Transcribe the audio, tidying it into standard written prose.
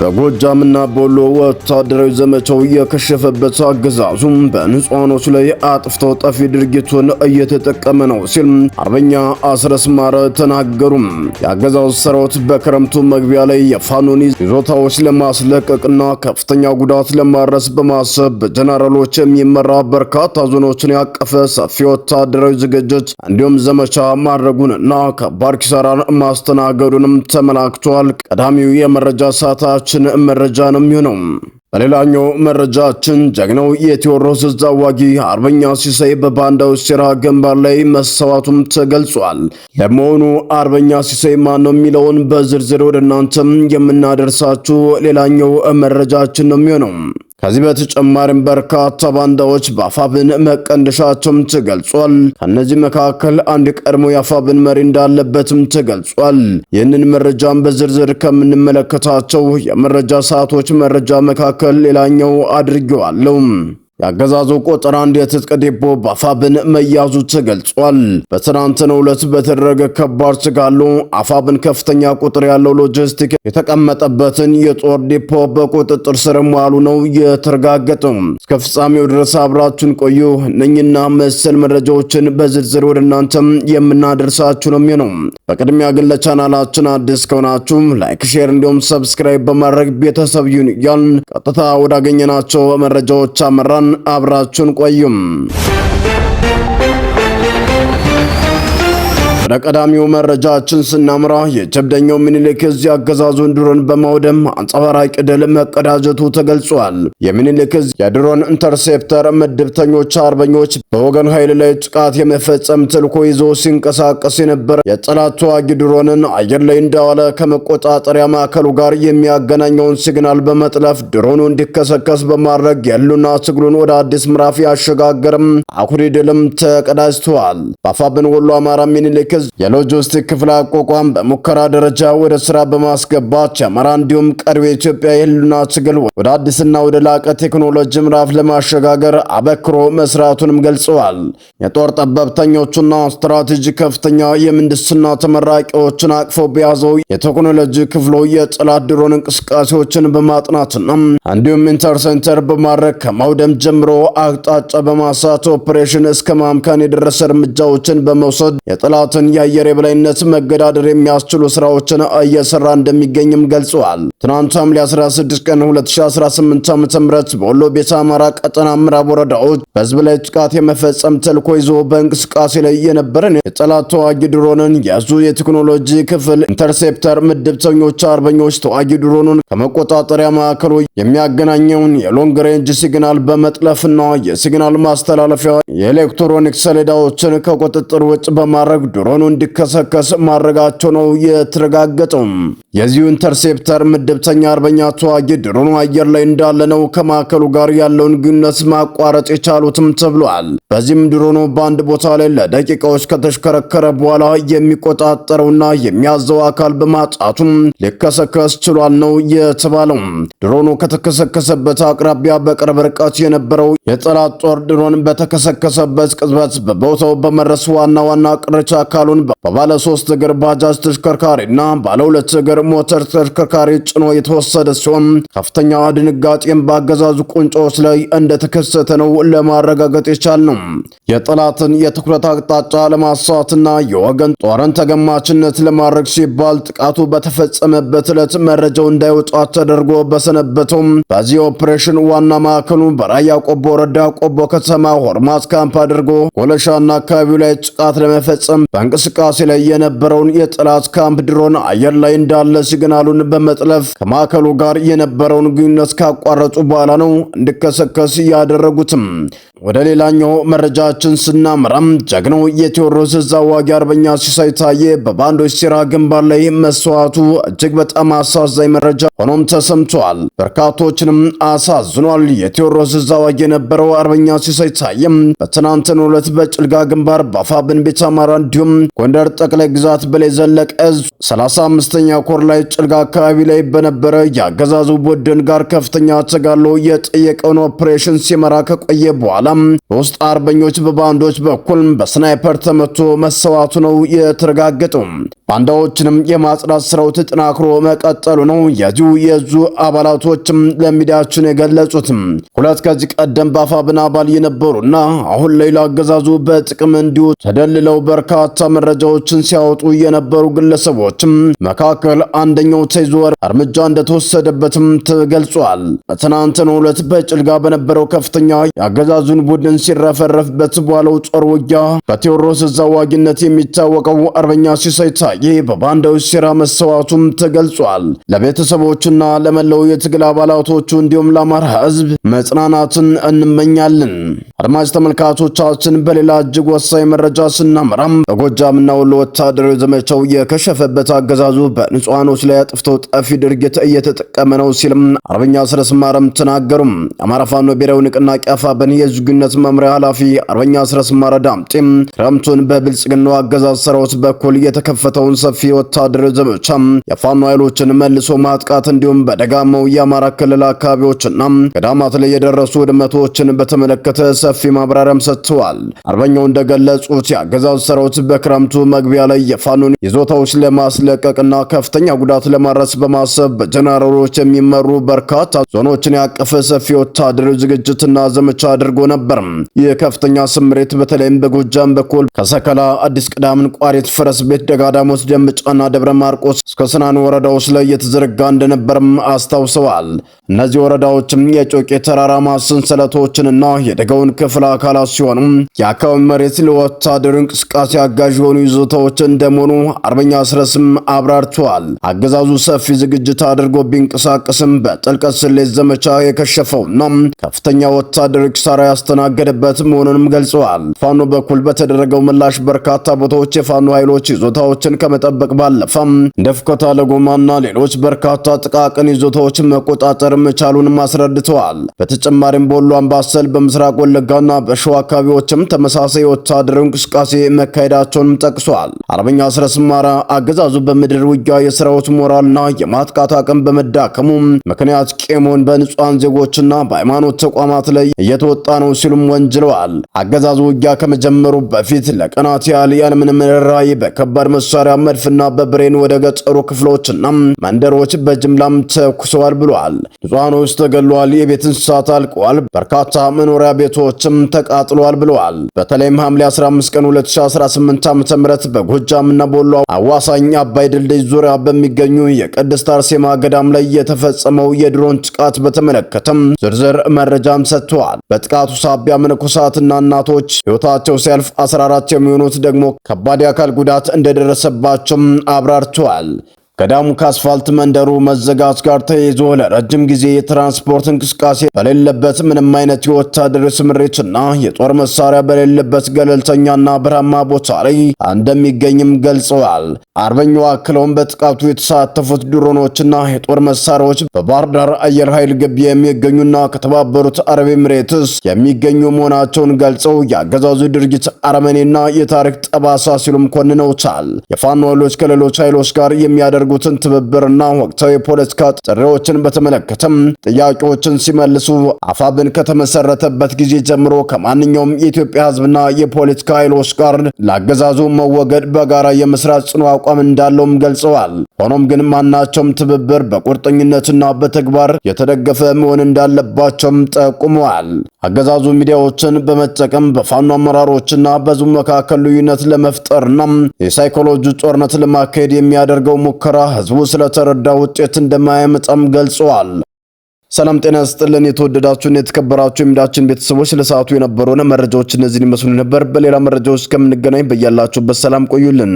በጎጃምና በወሎ ወታደራዊ ዘመቻው የከሸፈበት አገዛዙም በንጹሃኖች ላይ አጥፍቶ ጠፊ ድርጊቱን እየተጠቀመ ነው ሲል አርበኛ አስረስ ማረ ተናገሩ። የአገዛዙ ሰራዊት በክረምቱ መግቢያ ላይ የፋኖን ይዞታዎች ለማስለቀቅና ከፍተኛ ጉዳት ለማድረስ በማሰብ በጀነራሎች የሚመራ በርካታ ዞኖችን ያቀፈ ሰፊ ወታደራዊ ዝግጅት እንዲሁም ዘመቻ ማድረጉንና ከባድ ኪሳራን ማስተናገዱንም ተመላክቷል። ቀዳሚው የመረጃ ሰዓታችን መረጃ ነው የሚሆነው። በሌላኛው መረጃችን ጀግናው የቴዎድሮስ አዋጊ አርበኛ ሲሳይ በባንዳዎች ሴራ ግንባር ላይ መሰዋቱም ተገልጿል። ለመሆኑ አርበኛ ሲሳይ ማን ነው የሚለውን በዝርዝር ወደ እናንተም የምናደርሳችሁ ሌላኛው መረጃችን ነው የሚሆነው። ከዚህ በተጨማሪም በርካታ ባንዳዎች በአፋብን መቀንደሻቸውም ተገልጿል። ከነዚህ መካከል አንድ ቀድሞ የአፋብን መሪ እንዳለበትም ተገልጿል። ይህንን መረጃም በዝርዝር ከምንመለከታቸው የመረጃ ሰዓቶች መረጃ መካከል ሌላኛው አድርጌዋለሁ። የአገዛዙ ቁጥር አንድ የትጥቅ ዲፖ በአፋብን መያዙ ተገልጿል። በትናንትናው ዕለት በተደረገ ከባድ ተጋድሎ አፋብን ከፍተኛ ቁጥር ያለው ሎጂስቲክ የተቀመጠበትን የጦር ዲፖ በቁጥጥር ስር መዋሉ ነው የተረጋገጠው። እስከ ፍጻሜው ድረስ አብራችሁን ቆዩ። እነኝና መሰል መረጃዎችን በዝርዝር ወደ እናንተም የምናደርሳችሁ ነው የሚሆነው። በቅድሚያ ግን ለቻናላችን አዲስ ከሆናችሁ ላይክ፣ ሼር እንዲሁም ሰብስክራይብ በማድረግ ቤተሰብ ይሁን እያልን ቀጥታ ወዳገኘናቸው መረጃዎች አመራን። አብራችሁን ቆዩም። ወደ ቀዳሚው መረጃችን ስናምራ የጀብደኛው ምኒልክ እዚህ አገዛዙን ድሮን በማውደም አንጸባራቂ ድል መቀዳጀቱ ተገልጿል። የምኒልክ የድሮን ኢንተርሴፕተር ምድብተኞች አርበኞች በወገን ኃይል ላይ ጥቃት የመፈጸም ተልዕኮ ይዞ ሲንቀሳቀስ የነበረ የጠላት ተዋጊ ድሮንን አየር ላይ እንዳዋለ ከመቆጣጠሪያ ማዕከሉ ጋር የሚያገናኘውን ሲግናል በመጥለፍ ድሮኑ እንዲከሰከስ በማድረግ የህልውና ትግሉን ወደ አዲስ ምዕራፍ ያሸጋገርም አኩሪ ድልም ተቀዳጅተዋል። በአፋብን ወሎ አማራ ምኒልክ የሎጂስቲክ ክፍል አቋቋም በሙከራ ደረጃ ወደ ስራ በማስገባት የአማራ እንዲሁም ቀሪው የኢትዮጵያ የህልውና ትግል ወደ አዲስና ወደ ላቀ ቴክኖሎጂ ምዕራፍ ለማሸጋገር አበክሮ መስራቱንም ገልጸዋል። የጦር ጠበብተኞቹና ስትራቴጂ ከፍተኛ የምህንድስና ተመራቂዎችን አቅፈው በያዘው የቴክኖሎጂ ክፍሉ የጠላት ድሮን እንቅስቃሴዎችን በማጥናትና እንዲሁም ኢንተርሴንተር በማድረግ ከማውደም ጀምሮ አቅጣጫ በማሳት ኦፕሬሽን እስከ ማምከን የደረሰ እርምጃዎችን በመውሰድ የጠላትን የአየር የበላይነት መገዳደር የሚያስችሉ ስራዎችን እየሰራ እንደሚገኝም ገልጸዋል። ትናንት ሐምሌ 16 ቀን 2018 ዓ.ም በወሎ ቤተ አማራ ቀጠና ምዕራብ ወረዳዎች በህዝብ ላይ ጥቃት የመፈጸም ተልዕኮ ይዞ በእንቅስቃሴ ላይ የነበረን የጠላት ተዋጊ ድሮንን የያዙ የቴክኖሎጂ ክፍል ኢንተርሴፕተር ምድብተኞች አርበኞች ተዋጊ ድሮኑን ከመቆጣጠሪያ ማዕከሉ የሚያገናኘውን የሎንግ ሬንጅ ሲግናል በመጥለፍና የሲግናል ማስተላለፊያ የኤሌክትሮኒክስ ሰሌዳዎችን ከቁጥጥር ውጭ በማድረግ ድሮኑ እንዲከሰከስ ማድረጋቸው ነው የተረጋገጠው። የዚሁ ኢንተርሴፕተር ምድብተኛ አርበኛ ተዋጊ ድሮኑ አየር ላይ እንዳለ ነው ከማዕከሉ ጋር ያለውን ግንኙነት ማቋረጥ የቻሉትም ተብሏል። በዚህም ድሮኑ በአንድ ቦታ ላይ ለደቂቃዎች ከተሽከረከረ በኋላ የሚቆጣጠረውና የሚያዘው አካል በማጣቱም ሊከሰከስ ችሏል ነው የተባለው። ድሮኑ ከተከሰከሰበት አቅራቢያ በቅርብ ርቀት የነበረው የጠላት ጦር ድሮን በተከሰከሰበት ቅጽበት በቦታው በመድረስ ዋና ቅርቻ አካሉን በባለ 3 እግር ባጃጅ ተሽከርካሪና ባለ 2 እግር ሞተር ተሽከርካሪ ጭኖ የተወሰደ ሲሆን ከፍተኛ ድንጋጤም በአገዛዙ ቁንጮች ላይ እንደተከሰተ ነው ለማረጋገጥ የቻልነው። የጠላትን የትኩረት አቅጣጫ ለማሳትና የወገን ጦርን ተገማችነት ለማድረግ ሲባል ጥቃቱ በተፈጸመበት ዕለት መረጃው እንዳይወጣ ተደርጎ በሰነበተው በዚህ ኦፕሬሽን ዋና ማዕከሉ በራያ ቆቦ ወረዳ ቆቦ ከተማ ሆርማት ካምፕ አድርጎ ጎለሻና አካባቢው ላይ ጥቃት ለመፈጸም በእንቅስቃሴ ላይ የነበረውን የጠላት ካምፕ ድሮን አየር ላይ እንዳለ ሲግናሉን በመጥለፍ ከማዕከሉ ጋር የነበረውን ግንኙነት ካቋረጡ በኋላ ነው እንዲከሰከስ ያደረጉትም። ወደ ሌላኛው መረጃችን ስናመራም ጀግናው የቴዎድሮስ አዋጊ አርበኛ ሲሳይ ታዬ በባንዶች ሴራ ግንባር ላይ መስዋዕቱ እጅግ በጣም አሳዛኝ መረጃ ሆኖም ተሰምቷል። በርካቶችንም አሳዝኗል። የቴዎድሮስ አዋጊ የነበረው አርበኛ ሲሳይ ታዬ በትናንትናው ዕለት በጭልጋ ግንባር በአፋብን ቤተ አማራ እንዲሁም ጎንደር ጠቅላይ ግዛት በላይ ዘለቀ እዝ 35ኛ ኮር ላይ ጭልጋ አካባቢ ላይ በነበረ የአገዛዙ ቡድን ጋር ከፍተኛ ተጋድሎ የጠየቀውን ኦፕሬሽን ሲመራ ከቆየ በኋላ በውስጥ አርበኞች በባንዶች በኩል በስናይፐር ተመቶ መሰዋቱ ነው የተረጋገጠው። ባንዳዎችንም የማጽዳት ስራው ተጠናክሮ መቀጠሉ ነው የዙ አባላቶችም ለሚዲያችን የገለጹት። ሁለት ከዚህ ቀደም በአፋብን አባል የነበሩና አሁን ላይ ለአገዛዙ በጥቅም እንዲሁ ተደልለው በርካታ መረጃዎችን ሲያወጡ የነበሩ ግለሰቦችም መካከል አንደኛው ተይዞ እርምጃ እንደተወሰደበትም ተገልጿል። በትናንትናው ዕለት በጭልጋ በነበረው ከፍተኛ የአገዛዙን ቡድን ሲረፈረፍበት በዋለው ጦር ውጊያ በቴዎድሮስ ዘዋጊነት የሚታወቀው አርበኛ ሲሳይ ታዬ በባንዳዎች ሴራ መሰዋቱም ተገልጿል። ለቤተሰቦቹና ለመላው የትግል አባላቶቹ እንዲሁም ለአማራ ሕዝብ መጽናናትን እንመኛለን። አድማጭ ተመልካቾቻችን በሌላ እጅግ ወሳኝ መረጃ ስናመራም በጎጃምና ወሎ ወታደራዊ ዘመቻው የከሸፈበት አገዛዙ በንጹሃኖች ላይ አጥፍቶ ጠፊ ድርጊት እየተጠቀመ ነው ሲልም አርበኛ አስረስ ማረም ተናገሩም። አማራ ፋኖ ብሔራዊ ንቅናቄ አፋብን የህዝብ ግንኙነት መምሪያ ኃላፊ አርበኛ አስረስ ማረ ዳምጤም ክረምቱን በብልጽግናው አገዛዝ ሰራዊት በኩል የተከፈተውን ሰፊ ወታደራዊ ዘመቻ የፋኖ ኃይሎችን መልሶ ማጥቃት እንዲሁም በደጋማው የአማራ ክልል አካባቢዎችና ገዳማት ላይ የደረሱ ውድመቶችን በተመለከተ ሰፊ ማብራሪያም ሰጥተዋል። አርበኛው እንደገለጹት የአገዛዝ ሰራዊት በክረምቱ መግቢያ ላይ የፋኖን ይዞታዎች ለማስለቀቅና ከፍተኛ ጉዳት ለማድረስ በማሰብ በጀነራሎች የሚመሩ በርካታ ዞኖችን ያቀፈ ሰፊ ወታደራዊ ዝግጅትና ዘመቻ አድርጎ ነበር። ይህ ከፍተኛ ስምሬት በተለይም በጎጃም በኩል ከሰከላ፣ አዲስ ቅዳምን፣ ቋሪት፣ ፈረስ ቤት፣ ደጋዳሞት፣ ደምጫና ደብረ ማርቆስ እስከ ስናን ወረዳዎች ላይ የተዘረጋ እንደነበርም አስታውሰዋል። እነዚህ ወረዳዎችም የጮቄ ተራራማ ሰንሰለቶችንና የደጋውን ክፍል አካላት ሲሆኑ የአካባቢ መሬት ለወታደራዊ እንቅስቃሴ አጋዥ የሆኑ ይዞታዎች እንደመሆኑ አርበኛ አስረስም አብራርተዋል። አገዛዙ ሰፊ ዝግጅት አድርጎ ቢንቀሳቀስም በጥልቀት ስሌት ዘመቻ የከሸፈውና ከፍተኛ ወታደራዊ ኪሳራ ያስተናገደበት መሆኑንም ገልጸዋል። ፋኖ በኩል በተደረገው ምላሽ በርካታ ቦታዎች የፋኖ ኃይሎች ይዞታዎችን ከመጠበቅ ባለፈም እንደ ፍከታ ለጎማና ሌሎች በርካታ ጥቃቅን ይዞታዎችን መቆጣጠር መቻሉንም አስረድተዋል። በተጨማሪም በወሎ አምባሰል፣ በምስራቅ ወለጋና በሸዋ አካባቢዎችም ተመሳሳይ ወታደራዊ እንቅስቃሴ መካሄዳቸውንም ጠቅሷል። አርበኛ አስረስ ማረ አገዛዙ በምድር ውጊያ የሰራዊት ሞራልና የማጥቃት አቅም በመዳከሙ ምክንያት ቄሞን በንጹሃን ዜጎችና በሃይማኖት ተቋማት ላይ እየተወጣ ነው ሲሉም ወንጅለዋል። አገዛዙ ውጊያ ከመጀመሩ በፊት ለቀናት ያህል ያለምንም ርኅራኄ በከባድ መሳሪያ መድፍና በብሬን ወደ ገጠሩ ክፍሎችና መንደሮች በጅምላም ተኩሰዋል ብለዋል። ንጹሃኖች ተገለዋል፣ የቤት እንስሳት አልቀዋል፣ በርካታ መኖሪያ ቤቶችም ተቃጥለዋል ብለዋል። በተለይም ሐምሌ 15 ቀን 2018 ዓ.ም በጎጃምና በወሎ አዋሳኝ አባይ ድልድይ ዙሪያ በሚገኙ የቅድስት አርሴማ ገዳም ላይ የተፈጸመው የድሮን ጥቃት በተመለከተም ዝርዝር መረጃም ሰጥተዋል። በጥቃቱ ሳቢያ መነኮሳትና እናቶች ሕይወታቸው ሲያልፍ 14 የሚሆኑት ደግሞ ከባድ የአካል ጉዳት እንደደረሰባቸውም አብራርተዋል። ገዳሙ ከአስፋልት መንደሩ መዘጋት ጋር ተያይዞ ለረጅም ጊዜ የትራንስፖርት እንቅስቃሴ በሌለበት ምንም አይነት የወታደራዊ ስምሪትና የጦር መሳሪያ በሌለበት ገለልተኛና በረሃማ ቦታ ላይ እንደሚገኝም ገልጸዋል። አርበኛው አክለውም በጥቃቱ የተሳተፉት ድሮኖችና የጦር መሳሪያዎች በባህር ዳር አየር ኃይል ግቢ የሚገኙና ከተባበሩት አረብ ኤምሬትስ የሚገኙ መሆናቸውን ገልጸው የአገዛዙ ድርጊት አረመኔና የታሪክ ጠባሳ ሲሉም ኮንነውታል። የፋኖ ኃይሎች ከሌሎች ኃይሎች ጋር የሚያደርጉትን ትብብርና ወቅታዊ የፖለቲካ ጥሪዎችን በተመለከተም ጥያቄዎችን ሲመልሱ አፋብን ከተመሰረተበት ጊዜ ጀምሮ ከማንኛውም የኢትዮጵያ ሕዝብና የፖለቲካ ኃይሎች ጋር ለአገዛዙ መወገድ በጋራ የመስራት ጽኑ አቋም እንዳለውም ገልጸዋል። ሆኖም ግን ማናቸውም ትብብር በቁርጠኝነትና በተግባር የተደገፈ መሆን እንዳለባቸውም ጠቁመዋል። አገዛዙ ሚዲያዎችን በመጠቀም በፋኖ አመራሮችና በሕዝቡ መካከል ልዩነት ለመፍጠርና የሳይኮሎጂ ጦርነት ለማካሄድ የሚያደርገው ሙከራ ሕዝቡ ስለተረዳ ውጤት እንደማያመጣም ገልጸዋል። ሰላም ጤና ይስጥልን። የተወደዳችሁና የተከበራችሁ የሚዲያችን ቤተሰቦች ለሰዓቱ የነበሩን መረጃዎች እነዚህን ይመስሉ ነበር። በሌላ መረጃዎች እስከምንገናኝ በያላችሁበት ሰላም ቆዩልን።